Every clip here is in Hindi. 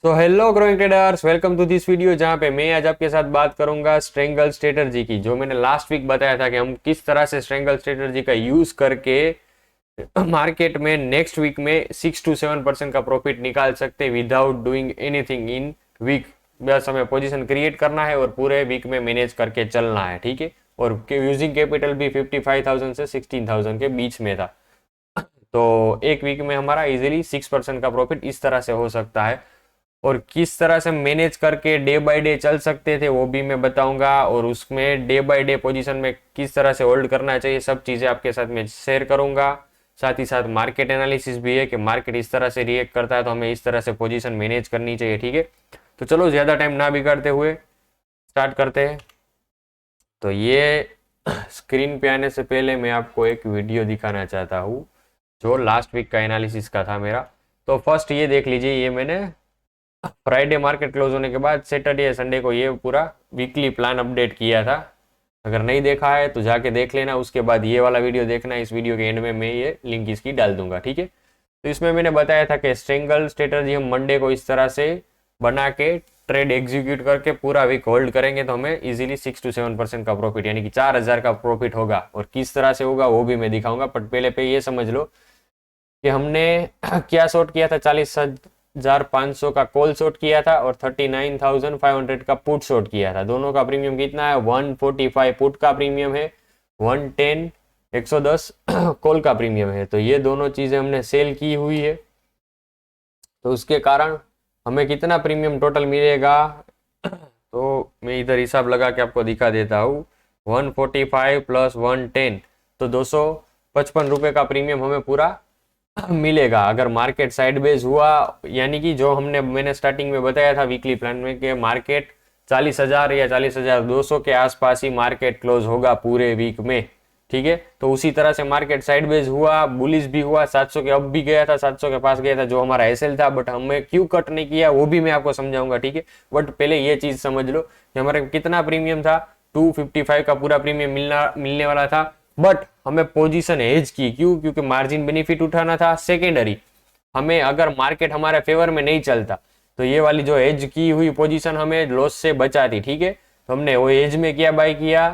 तो hello growing traders, welcome to this video जहां पे मैं आज आपके साथ बात करूंगा स्ट्रेंगल स्ट्रेटजी की। जो मैंने लास्ट वीक बताया था कि हम किस तरह से स्ट्रेंगल स्ट्रेटजी का यूज करके मार्केट में नेक्स्ट वीक में 6 to 7% का प्रॉफिट निकाल सकते without doing anything in week. बस हमें पोजीशन क्रिएट करना है और पूरे वीक में मैनेज करके चलना है, ठीक है। और यूजिंग कैपिटल भी 55,000 से 16,000 के बीच में था। तो एक वीक में हमारा इजीली 6% का प्रॉफिट इस तरह से हो सकता है। और किस तरह से मैनेज करके डे बाय डे चल सकते थे वो भी मैं बताऊंगा, और उसमें डे बाय डे पोजीशन में किस तरह से होल्ड करना चाहिए, सब चीज़ें आपके साथ में शेयर करूंगा। साथ ही साथ मार्केट एनालिसिस भी है कि मार्केट इस तरह से रिएक्ट करता है तो हमें इस तरह से पोजीशन मैनेज करनी चाहिए, ठीक है। तो चलो ज़्यादा टाइम ना बिगाड़ते हुए स्टार्ट करते हैं। तो ये स्क्रीन पे आने से पहले मैं आपको एक वीडियो दिखाना चाहता हूँ जो लास्ट वीक का एनालिसिस का था मेरा। तो फर्स्ट ये देख लीजिए, ये मैंने फ्राइडे मार्केट क्लोज होने के बाद सैटरडे या संडे को ये पूरा वीकली प्लान अपडेट किया था। अगर नहीं देखा है तो जाके देख लेना, उसके बाद ये वाला वीडियो देखना। इस वीडियो के एंड में मैं ये लिंक इसकी डाल दूंगा, ठीक है। तो इसमें मैंने बताया था कि स्ट्रेंगल स्ट्रेटजी हम मंडे को इस तरह से बना के ट्रेड एग्जीक्यूट करके पूरा वीक होल्ड करेंगे तो हमें इजीली 6 to 7% का प्रॉफिट यानी कि 4,000 का प्रॉफिट होगा। और किस तरह से होगा वो भी मैं दिखाऊंगा, बट पहले पे ये समझ लो कि हमने क्या शॉर्ट किया था। 40,500 का कॉल शॉर्ट किया था और 39,500 का पुट शॉर्ट किया था। दोनों का प्रीमियम कितना है? 145 पुट का प्रीमियम है, 110 110 कॉल का प्रीमियम है। तो ये दोनों चीजें हमने सेल की हुई है, तो उसके कारण हमें कितना प्रीमियम टोटल मिलेगा तो मैं इधर हिसाब लगा के आपको दिखा देता हूँ। 145 प्लस 110 तो 255 रुपये का प्रीमियम हमें पूरा मिलेगा अगर मार्केट साइडवेज हुआ। यानी कि जो मैंने स्टार्टिंग में बताया था वीकली प्लान में कि मार्केट 40,000 या 40,200 के आसपास ही मार्केट क्लोज होगा पूरे वीक में, ठीक है। तो उसी तरह से मार्केट साइडवेज हुआ, बुलिश भी हुआ, 700 के अब भी गया था, 700 के पास गया था जो हमारा एसएल था। बट हमें क्यों कट नहीं किया वो भी मैं आपको समझाऊंगा, ठीक है। बट पहले ये चीज समझ लो कि हमारे कितना प्रीमियम था। 255 का पूरा प्रीमियम मिलने वाला था, बट हमें पोजीशन हेज की। क्यों? क्योंकि मार्जिन बेनिफिट उठाना था सेकेंडरी। हमें अगर मार्केट हमारे फेवर में नहीं चलता तो ये वाली जो हेज की हुई पोजीशन हमें लॉस से बचाती, ठीक है। तो हमने वो हेज में क्या बाय किया?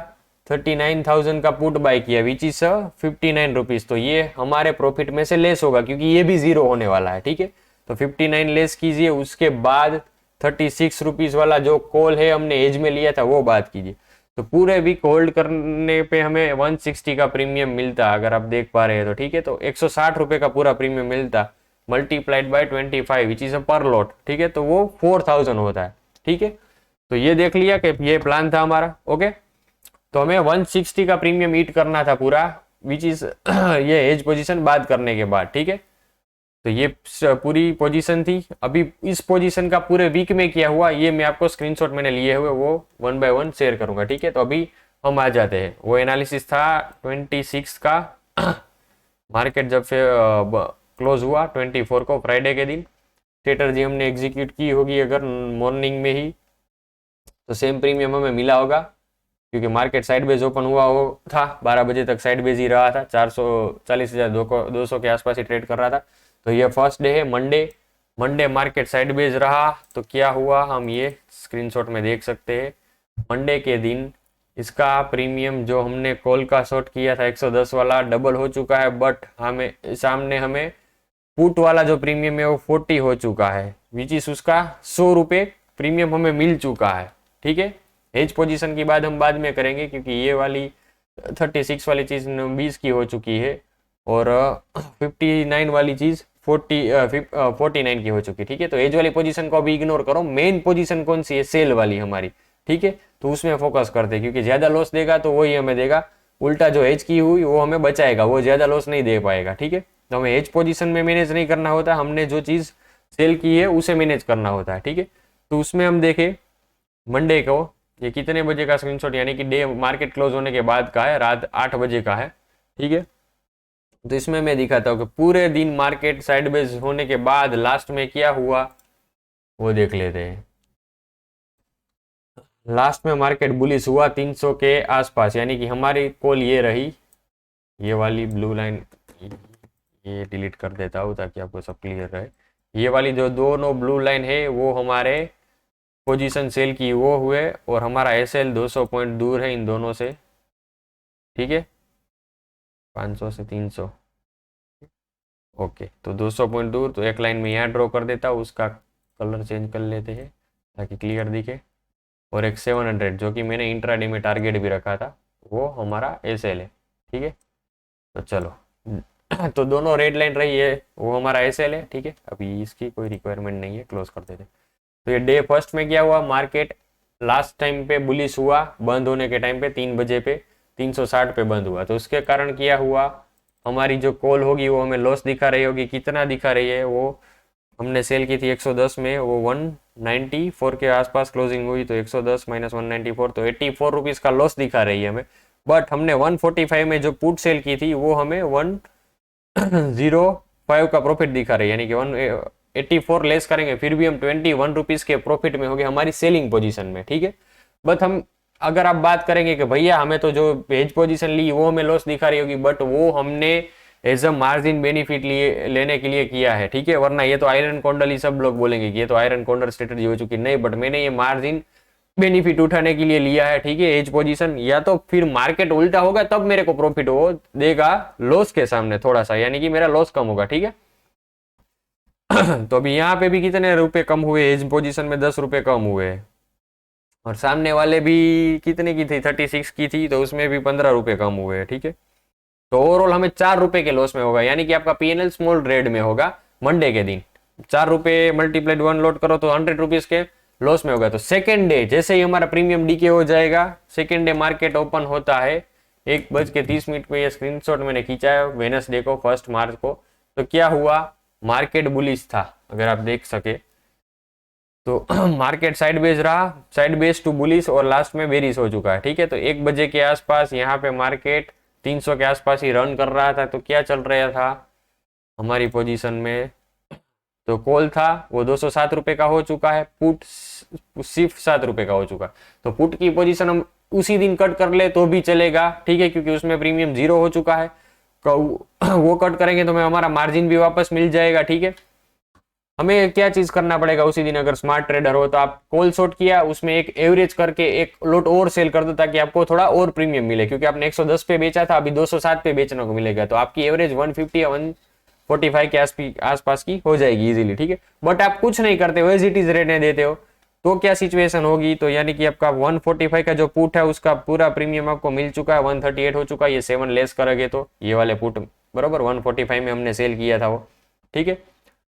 39,000 का पुट बाय किया विच इज 59 रुपीज। तो ये हमारे प्रॉफिट में से लेस होगा क्योंकि ये भी जीरो होने वाला है, ठीक है। तो 59 लेस कीजिए, उसके बाद 36 रुपीज वाला जो कॉल है हमने एज में लिया था वो बात कीजिए। तो पूरे वीक होल्ड करने पे हमें 160 का प्रीमियम मिलता, अगर आप देख पा रहे हैं तो, ठीक है। तो 160 रुपए का पूरा प्रीमियम मिलता multiplied by 25 which is a पर लॉट, ठीक है। तो वो 4,000 होता है, ठीक है। तो ये देख लिया कि ये प्लान था हमारा, ओके। तो हमें 160 का प्रीमियम ईट करना था पूरा, विच इज ये एज पोजीशन बात करने के बाद, ठीक है। तो ये पूरी पोजीशन थी। अभी इस पोजीशन का पूरे वीक में क्या हुआ ये मैं आपको स्क्रीनशॉट मैंने लिए हुए वो 1 बाय 1 शेयर करूंगा, ठीक है। तो अभी हम आ जाते हैं, वो एनालिसिस था 26 का मार्केट जब से क्लोज हुआ 24 को फ्राइडे के दिन। स्ट्रेटजी हमने एग्जीक्यूट की होगी अगर मॉर्निंग में ही तो सेम प्रीमियम हमें मिला होगा क्योंकि मार्केट साइडवेज ओपन हुआ हो था, 12 बजे तक साइडवेज ही रहा था, 440,200 के आसपास ही ट्रेड कर रहा था। तो ये फर्स्ट डे है मंडे मार्केट साइडवेज रहा तो क्या हुआ हम ये स्क्रीनशॉट में देख सकते हैं। मंडे के दिन इसका प्रीमियम जो हमने कॉल का शॉर्ट किया था 110 वाला डबल हो चुका है, बट हमें सामने हमें पुट वाला जो प्रीमियम है वो 40 हो चुका है, विच इज उसका 100 रुपये प्रीमियम हमें मिल चुका है, ठीक है। एज पोजीशन की बात हम बाद में करेंगे क्योंकि ये वाली 36 वाली चीज 20 की हो चुकी है और 59 वाली चीज 49 की हो चुकी है, ठीक है। तो एज वाली पोजीशन को अभी इग्नोर करो, मेन पोजीशन कौन सी है? सेल वाली हमारी, ठीक है। तो उसमें फोकस करते हैं क्योंकि ज्यादा लॉस देगा तो वही हमें देगा, उल्टा जो एज की हुई वो हमें बचाएगा, वो ज्यादा लॉस नहीं दे पाएगा, ठीक है। तो हमें एज पोजीशन में मैनेज नहीं करना होता, हमने जो चीज सेल की है उसे मैनेज करना होता है, ठीक है। तो उसमें हम देखें मंडे को ये कितने बजे का स्क्रीनशॉट यानी कि डे मार्केट क्लोज होने के बाद का है, रात 8 बजे का है, ठीक है। तो इसमें मैं दिखाता हूँ कि पूरे दिन मार्केट साइडवेज होने के बाद लास्ट में क्या हुआ वो देख लेते हैं। लास्ट में मार्केट बुलिश हुआ 300 के आसपास, यानी कि हमारी कॉल ये रही, ये वाली ब्लू लाइन ये डिलीट कर देता हूँ ताकि आपको सब क्लियर रहे। ये वाली जो दोनों ब्लू लाइन है वो हमारे पोजीशन सेल की वो हुए, और हमारा एसएल 200 पॉइंट दूर है इन दोनों से, ठीक है, 500 से 300। ओके, तो 200 पॉइंट दूर, तो एक लाइन में यहाँ ड्रॉ कर देता हूँ, उसका कलर चेंज कर लेते हैं ताकि क्लियर दिखे। और एक 700 जो कि मैंने इंट्राडे में टारगेट भी रखा था, वो हमारा एसएल है, ठीक है। तो चलो तो दोनों रेड लाइन रही है, वो हमारा एसएल है, ठीक है। अभी इसकी कोई रिक्वायरमेंट नहीं है, क्लोज कर देते। तो ये डे फर्स्ट में क्या हुआ, मार्केट लास्ट टाइम पे बुलिश हुआ, बंद होने के टाइम पे 3 बजे पे 360 पे बंद हुआ, तो उसके कारण क्या हुआ, हमारी जो कॉल होगी वो हमें लॉस दिखा रही होगी। कितना दिखा रही है, वो हमने सेल की थी 110 में, वो 194 के आसपास क्लोजिंग हुई, तो 110 माइनस 194, तो 84 रुपीज़ का लॉस दिखा रही है हमें। बट हमने 145 में जो पुट सेल की थी वो हमें 105 का प्रॉफिट दिखा रही है, यानी कि 184 लेस करेंगे फिर भी हम 21 रुपीज़ के प्रॉफिट में हो गए हमारी सेलिंग पोजीशन में, ठीक है। बट हम अगर आप बात करेंगे कि भैया हमें तो जो हेज पोजीशन ली वो हमें लॉस दिखा रही होगी, बट वो हमने एज अ मार्जिन बेनिफिट लेने के लिए किया है, ठीक है। वरना ये तो आयरन कॉन्डल ही सब लोग बोलेंगे कि ये तो आयरन कॉन्डल स्ट्रेटजी हो चुकी, नहीं, बट मैंने ये मार्जिन बेनिफिट उठाने के लिए लिया है, ठीक है, एज पोजीशन। या तो फिर मार्केट उल्टा होगा तब मेरे को प्रॉफिट हो देगा लॉस के सामने थोड़ा सा, यानी कि मेरा लॉस कम होगा, ठीक है। तो अभी यहाँ पे भी कितने रुपए कम हुए, एज पोजीशन में 10 रुपए कम हुए, और सामने वाले भी कितने की थी, 36 की थी, तो उसमें भी 15 रुपए कम हुए, ठीक है। तो ओवरऑल हमें 4 रुपए के लॉस में होगा, यानी कि आपका पीएनएल स्मॉल ट्रेड में होगा मंडे के दिन। 4 रुपए मल्टीप्लाइड 1 लोड करो तो 100 रुपीज के लॉस में होगा। तो सेकेंड डे जैसे ही हमारा प्रीमियम डीके हो जाएगा, सेकेंड डे मार्केट ओपन होता है 1:30 पे, ये स्क्रीनशॉट मैंने खींचा है वेडनेसडे को, 1 मार्च को। तो क्या हुआ, मार्केट बुलिश था, अगर आप देख सके तो मार्केट साइड बेस रहा, साइड बेस टू बुलिश, और लास्ट में बेरिश हो चुका है, ठीक है। तो 1 बजे के आसपास यहाँ पे मार्केट 300 के आसपास ही रन कर रहा था। तो क्या चल रहा था हमारी पोजीशन में, तो कॉल था वो 207 रुपए का हो चुका है, पुट सिर्फ 7 रुपए का हो चुका। तो पुट की पोजीशन हम उसी दिन कट कर ले तो भी चलेगा, ठीक है, क्योंकि उसमें प्रीमियम 0 हो चुका है। वो कट करेंगे तो हमें हमारा मार्जिन भी वापस मिल जाएगा, ठीक है। हमें क्या चीज करना पड़ेगा उसी दिन, अगर स्मार्ट ट्रेडर हो तो आप कॉल शॉर्ट किया, उसमें एक एवरेज करके एक लोट और सेल कर दो ताकि आपको थोड़ा और प्रीमियम मिले, क्योंकि आपने 110 पे बेचा था, अभी 207 पे बेचने को मिलेगा, तो आपकी एवरेज 150 या 145 के आसपास की हो जाएगी इजीली, ठीक है। बट आप कुछ नहीं करते हो, एज इट इज रहने देते हो, तो क्या सिचुएशन होगी, तो यानी कि आपका 145 का जो पुट है उसका पूरा प्रीमियम आपको मिल चुका है, 138 हो चुका है, ये 7 लेस करोगे तो ये वाले पुट बराबर 145 में हमने सेल किया था वो, ठीक है।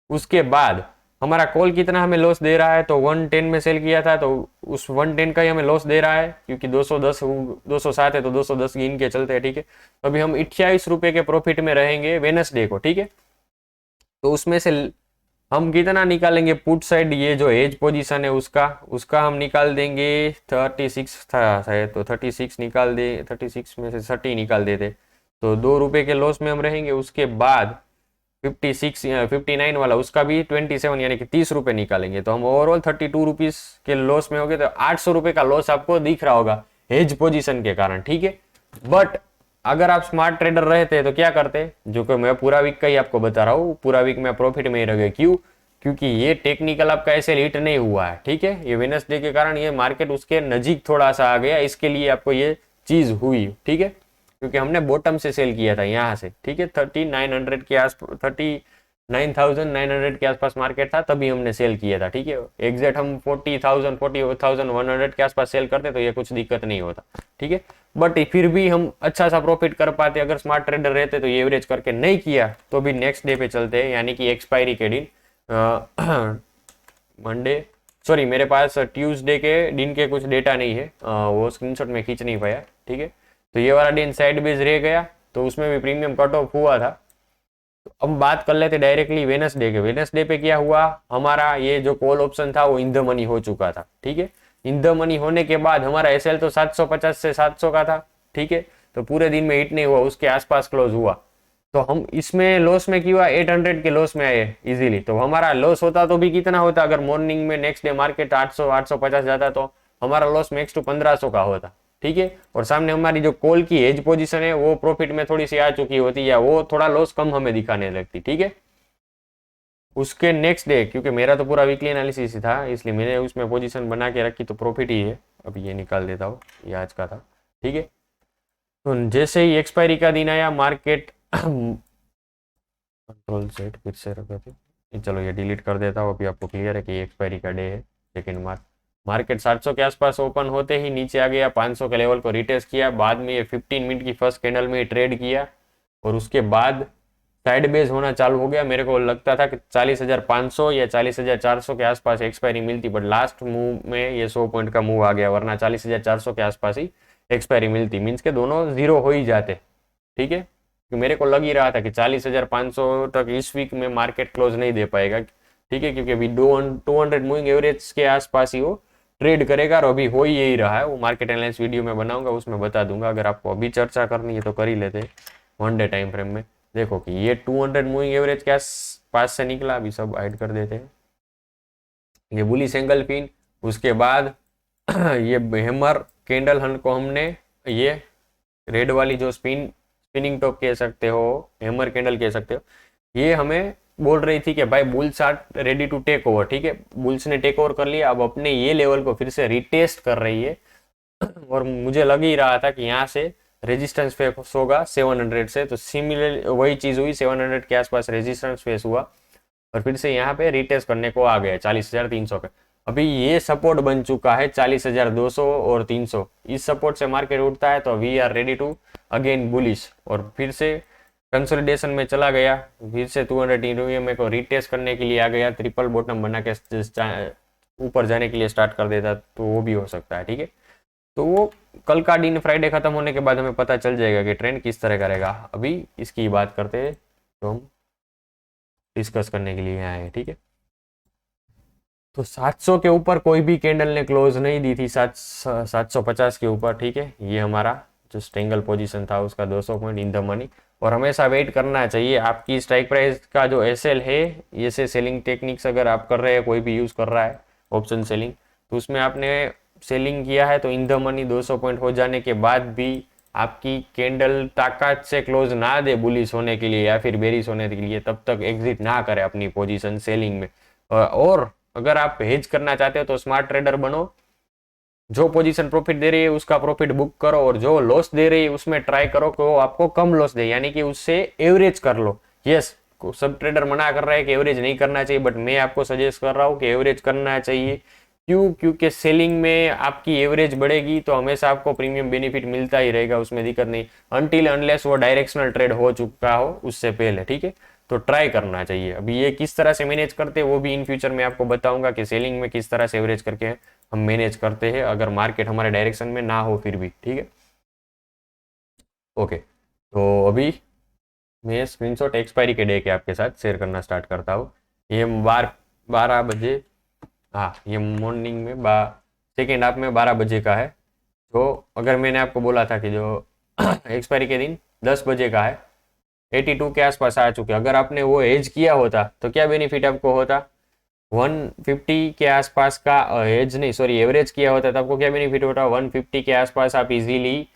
उसके बाद हमारा कॉल कितना हमें लॉस दे रहा है, तो 110 में सेल किया था, तो उस 110 का ही हमें लॉस दे रहा है, क्योंकि 207 है तो 210 गिन के चलते हैं, ठीक है। तो अभी हम 28 रुपए के प्रॉफिट में रहेंगे वेडनेसडे को, ठीक है। तो उसमें से हम कितना निकालेंगे पुट साइड, ये जो एज पोजीशन है उसका हम निकाल देंगे 36 था शायद, तो 36 निकाल दे, 36 में से 30 निकाल देते, तो 2 रुपए के लॉस में हम रहेंगे। उसके बाद 59 वाला उसका भी 27 यानी कि 30 रुपए निकालेंगे, तो हम ओवरऑल 32 रुपीज के लॉस में हो गए। तो 800 रुपए का लॉस आपको दिख रहा होगा हेज पोजीशन के कारण, ठीक है। बट अगर आप स्मार्ट ट्रेडर रहते तो क्या करते, जो कि मैं पूरा वीक का ही आपको बता रहा हूँ, पूरा वीक में प्रॉफिट में ही रह गए। क्यों, क्योंकि ये टेक्निकल आपका ऐसे हिट नहीं हुआ है, ठीक है। ये वेडनेसडे के कारण ये मार्केट उसके नजीक थोड़ा सा आ गया, इसके लिए आपको ये चीज हुई, ठीक है, क्योंकि हमने बॉटम से सेल किया था यहाँ से, ठीक है। 3900 के आसपास, 39,900 के आसपास मार्केट था, तभी हमने सेल किया था, ठीक है। एग्जैक्ट हम 40,100 के आसपास सेल करते तो ये कुछ दिक्कत नहीं होता, ठीक है। बट फिर भी हम अच्छा सा प्रॉफिट कर पाते अगर स्मार्ट ट्रेडर रहते, तो ये एवरेज करके नहीं किया तो भी नेक्स्ट डे पे चलते हैं, यानी कि एक्सपायरी के दिन मंडे, सॉरी मेरे पास ट्यूसडे के दिन के कुछ डेटा नहीं है, वो स्क्रीनशॉट में खींच नहीं पाया, ठीक है। तो ये वाला दिन साइड बेस रह गया, तो उसमें भी प्रीमियम कट ऑफ हुआ था। तो अब बात कर लेते डायरेक्टली वेडनेसडे के। वेडनेसडे पे क्या हुआ, हमारा ये जो कॉल ऑप्शन था वो इन द मनी हो चुका था, ठीक है। इन द मनी होने के बाद हमारा एसएल तो 750 से 700 का था, ठीक है। तो पूरे दिन में हिट नहीं हुआ, उसके आसपास क्लोज हुआ, तो हम इसमें लॉस में क्यों 800 के लॉस में आए इजीली। तो हमारा लॉस होता तो भी कितना होता, अगर मॉर्निंग में नेक्स्ट डे मार्केट 800 850 जाता तो हमारा लॉस नेक्स्ट टू 1500 का होता, ठीक है। और सामने हमारी जो कॉल की एज पोजीशन है वो प्रॉफिट में थोड़ी सी आ चुकी होती, या वो थोड़ा लॉस कम हमें दिखाने लगती, ठीक है। उसके नेक्स्ट डे, क्योंकि मेरा तो पूरा वीकली एनालिसिस ही था इसलिए मैंने उसमें पोजीशन बना के रखी, तो प्रॉफिट ही है। अभी ये निकाल देता हूँ, ये आज का था, ठीक है। तो जैसे ही एक्सपायरी का दिन आया मार्केट कंट्रोल सेट फिर से रखा थे, चलो ये डिलीट कर देता हूँ। अभी आपको क्लियर है कि ये एक्सपायरी का डे है। सेकेंड मार्च मार्केट 700 के आसपास ओपन होते ही नीचे आ गया, 500 के लेवल को रिटेस्ट किया, बाद में ये 15 मिनट की फर्स्ट कैंडल में ट्रेड किया और उसके बाद साइड बेस होना चालू हो गया। मेरे को लगता था कि 40,500 या 40,400 के आसपास एक्सपायरी मिलती, बट लास्ट मूव में ये 100 पॉइंट का मूव आ गया, वरना 40,400 के आसपास ही एक्सपायरी मिलती, मीन्स के दोनों जीरो हो ही जाते, ठीक है। मेरे को लग ही रहा था कि 40,500 तक इस वीक में मार्केट क्लोज नहीं दे पाएगा, ठीक है, क्योंकि अभी 200 मूविंग एवरेज के आसपास ही वो ट्रेड करेगा और अभी हो ही यही रहा है। वो मार्केट एनालिसिस वीडियो में बनाऊंगा, उसमें बता दूंगा। अगर आपको अभी चर्चा करनी है तो कर ही लेते हैं। 1 डे टाइम फ्रेम में देखो कि ये 200 मूविंग एवरेज के पास से निकला, अभी सब हाइड कर देते हैं। ये बुलिश एंगल पिन, उसके बाद ये हैमर कैंडल हन को हमने ये रेड वाली जो स्पिनिंग टॉप कह सकते हो, हैमर कैंडल कह सकते हो, ये हमें बोल रही थी कि भाई bulls are ready to take over, ठीक है। बुल्स ने टेक ओवर कर लिया, अब अपने ये लेवल को फिर से रिटेस्ट कर रही है और मुझे लग ही रहा था कि यहाँ से रेजिस्टेंस फेस होगा 700 से, तो सिमिलर वही चीज हुई, 700 के आसपास रेजिस्टेंस फेस हुआ और फिर से यहाँ पे रिटेस्ट करने को आ गया 40,300 पे। अभी ये सपोर्ट बन चुका है 40,200 और 300, इस सपोर्ट से मार्केट उठता है तो we are ready to again bullish, और फिर से कंसोलिडेशन में चला गया, फिर से 200 EMA को रिटेस्ट करने के लिए आ गया, ट्रिपल बॉटम बना के ऊपर जाने के लिए स्टार्ट कर देता तो वो भी हो सकता है, ठीक है। तो वो कल का दिन फ्राइडे खत्म होने के बाद हमें पता चल जाएगा कि ट्रेंड किस तरह करेगा। अभी इसकी बात करते हैं तो हम डिस्कस करने के लिए आए हैं, ठीक है। तो 700 के ऊपर कोई भी कैंडल ने क्लोज नहीं दी थी, 750 के ऊपर, ठीक है। ये हमारा जो स्ट्रेंगल पोजीशन था उसका 200 पॉइंट इन द मनी, और हमेशा वेट करना चाहिए। आपकी स्ट्राइक प्राइस का जो एसएल है, ऐसे सेलिंग टेक्निक्स अगर आप कर रहे हैं, कोई भी यूज कर रहा है ऑप्शन सेलिंग, तो उसमें आपने सेलिंग किया है तो इन द मनी 200 पॉइंट हो जाने के बाद भी आपकी कैंडल ताकत से क्लोज ना दे बुलिश होने के लिए या फिर बेरिश होने के लिए, तब तक एग्जिट ना करें अपनी पोजीशन सेलिंग में। और अगर आप हेज करना चाहते हो तो स्मार्ट ट्रेडर बनो, जो पोजीशन प्रॉफिट दे रही है उसका प्रॉफिट बुक करो और जो लॉस दे रही है उसमें ट्राई करो कि वो आपको कम लॉस दे, यानी कि उससे एवरेज कर लो। यस, सब ट्रेडर मना कर रहा है कि एवरेज नहीं करना चाहिए, बट मैं आपको सजेस्ट कर रहा हूँ कि एवरेज करना चाहिए। क्यों? क्योंकि सेलिंग में आपकी एवरेज बढ़ेगी तो हमेशा आपको प्रीमियम बेनिफिट मिलता ही रहेगा, उसमें दिक्कत नहीं, अनटिल अनलेस वो डायरेक्शनल ट्रेड हो चुका हो उससे पहले, ठीक है। तो ट्राई करना चाहिए। अभी ये किस तरह से मैनेज करते हैं वो भी इन फ्यूचर में आपको बताऊंगा कि सेलिंग में किस तरह से एवरेज करके हम मैनेज करते हैं अगर मार्केट हमारे डायरेक्शन में ना हो फिर भी, ठीक है। ओके, तो अभी मैं स्क्रीनशॉट एक्सपायरी के डे के आपके साथ शेयर करना स्टार्ट करता हूँ। ये 12 बजे, हाँ ये मॉर्निंग में सेकेंड हाफ में 12 बजे का है। तो अगर मैंने आपको बोला था कि जो एक्सपायरी के दिन 10 बजे का है, 82 के आसपास आ चुके, अगर आपने वो एज किया होता तो क्या बेनिफिट आपको होता? 150 के आसपास का एज नहीं, सॉरी एवरेज किया होता तो आपको क्या बेनिफिट होता? 150 के आसपास आप इजीली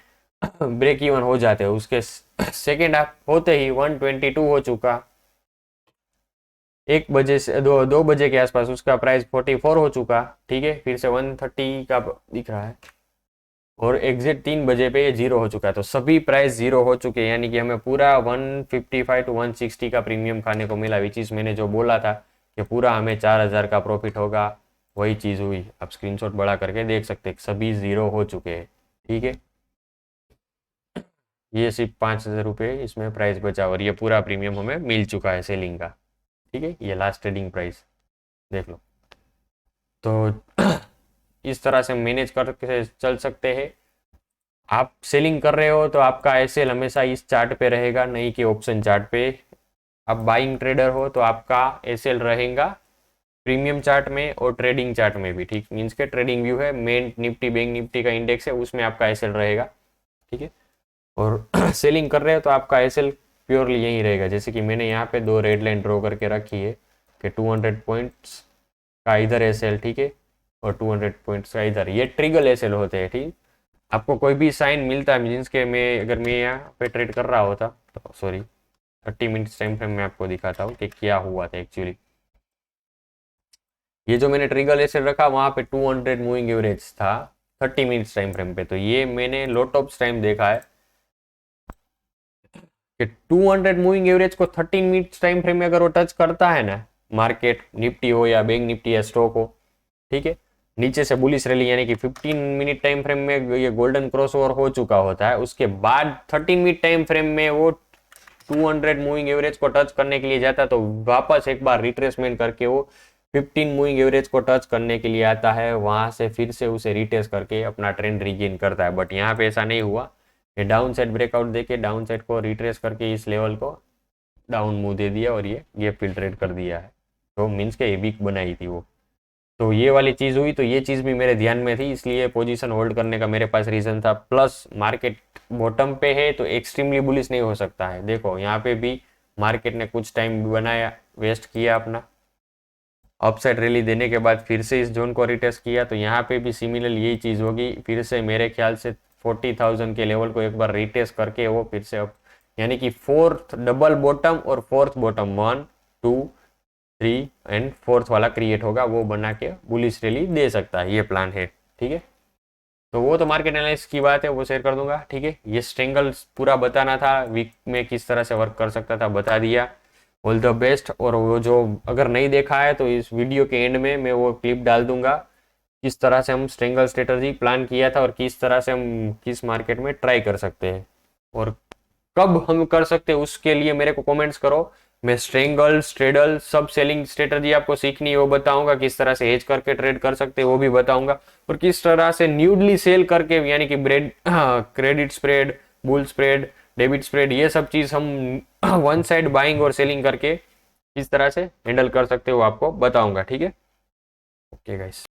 ब्रेक इवन हो जाते हो। उसके सेकेंड हाफ होते ही 122 हो चुका, 1 बजे से 2 बजे के आसपास उसका प्राइस 44 हो चुका, ठीक है। फिर से 130 का दिख रहा है और एग्जिट 3 बजे पे ये 0 हो चुका है। तो सभी प्राइस 0 हो चुके हैं, यानी कि हमें पूरा 155 टू 160 का प्रीमियम खाने को मिला, विच इज मैंने जो बोला था कि पूरा हमें 4,000 का प्रॉफिट होगा, वही चीज़ हुई। आप स्क्रीनशॉट बड़ा करके देख सकते हैं, सभी 0 हो चुके हैं, ठीक है। ये सिर्फ 5,000 रुपये इसमें प्राइस बचा और ये पूरा प्रीमियम हमें मिल चुका है सेलिंग का, ठीक है। ये लास्ट ट्रेडिंग प्राइस देख लो। तो इस तरह से मैनेज करके चल सकते हैं। आप सेलिंग कर रहे हो तो आपका एसएल हमेशा इस चार्ट पे रहेगा, नहीं कि ऑप्शन चार्ट पे। आप बाइंग ट्रेडर हो तो आपका एसएल रहेगा प्रीमियम चार्ट में और ट्रेडिंग चार्ट में भी, ठीक। मीन्स के ट्रेडिंग व्यू है, मेन निफ्टी बैंक निफ्टी का इंडेक्स है, उसमें आपका एसएल रहेगा, ठीक है। और सेलिंग कर रहे हो तो आपका एसएल प्योरली यही रहेगा। जैसे कि मैंने यहाँ पे 2 रेड लाइन ड्रॉ करके रखी है कि 200 पॉइंट्स का इधर एसएल, ठीक है, और 200 पॉइंट्स का इधर, ये ट्रिगल एसएल होते हैं, ठीक। आपको कोई भी साइन मिलता है, मीन्स के मैं अगर मैं यहाँ पे ट्रेड कर रहा होता तो सॉरी 30 मिनट्स टाइम फ्रेम में आपको दिखाता हूँ कि क्या हुआ था एक्चुअली। ये जो मैंने ट्रिगर एसेट रखा वहां पे 200 मूविंग एवरेज था 30 मिनट्स टाइम फ्रेम पे, तो ये मैंने लोट ऑफ टाइम देखा है कि 200 मूविंग एवरेज को 13 मिनट्स टाइम फ्रेम में अगर वो टच करता है ना, मार्केट निफ्टी हो या बैंक निफ्टी या स्टॉक हो, ठीक है, नीचे से बुलिश रैली यानी कि 15 मिनट टाइम फ्रेम में ये गोल्डन क्रॉसओवर हो चुका होता है, उसके बाद 13 मिनट टाइम फ्रेम में वो 200 मूविंग एवरेज को टच करने के लिए जाता है, तो वापस एक बार रिट्रेसमेंट करके वो 15 मूविंग एवरेज को टच करने के लिए आता है, वहां से फिर से उसे रिटेस्ट करके अपना ट्रेंड रीगेन करता है। बट यहाँ पे ऐसा नहीं हुआ, ये डाउन साइड ब्रेकआउट देके डाउन साइड को रिट्रेस करके इस लेवल को डाउन मूव दे दिया और ये फिल ट्रेड कर दिया है, तो मीन्स के वीक बनाई थी वो। तो ये वाली चीज़ हुई, तो ये चीज़ भी मेरे ध्यान में थी, इसलिए पोजीशन होल्ड करने का मेरे पास रीज़न था। प्लस मार्केट बॉटम पे है तो एक्सट्रीमली बुलिश नहीं हो सकता है। देखो यहाँ पे भी मार्केट ने कुछ टाइम बनाया, वेस्ट किया अपना, अपसाइड रैली देने के बाद फिर से इस जोन को रिटेस्ट किया, तो यहाँ पे भी सिमिलर यही चीज़ होगी, फिर से मेरे ख्याल से 40,000 के लेवल को एक बार रिटेस्ट करके वो फिर से अब यानी कि फोर्थ डबल बॉटम और फोर्थ बॉटम 1 2 3 एंड फोर्थ वाला क्रिएट होगा, वो बना के बुलिश रैली दे सकता है, ये प्लान है। ठीक है, तो वो तो मार्केट एनालिसिस की बात है, वो शेयर कर दूंगा। ठीक है, ये स्ट्रेंगल पूरा बताना था, वीक में किस तरह से वर्क कर सकता था बता दिया। All the best. और वो जो अगर नहीं देखा है तो इस वीडियो के एंड में मैं वो क्लिप डाल दूंगा, किस तरह से हम स्ट्रेंगल स्ट्रेटजी प्लान किया था और किस तरह से हम किस मार्केट में ट्राई कर सकते हैं और कब हम कर सकते हैं, उसके लिए मेरे को कमेंट्स करो। मैं स्ट्रेंगल स्ट्रेडल सब सेलिंग स्ट्रेटजी आपको सीखनी है वो बताऊंगा, किस तरह से हेज करके ट्रेड कर सकते हैं वो भी बताऊंगा, और किस तरह से न्यूडली सेल करके यानी कि credit spread, bull spread, debit spread, ये सब चीज हम वन साइड बाइंग और सेलिंग करके किस तरह से हैंडल कर सकते हो आपको बताऊंगा। ठीक है, ओके गाइस।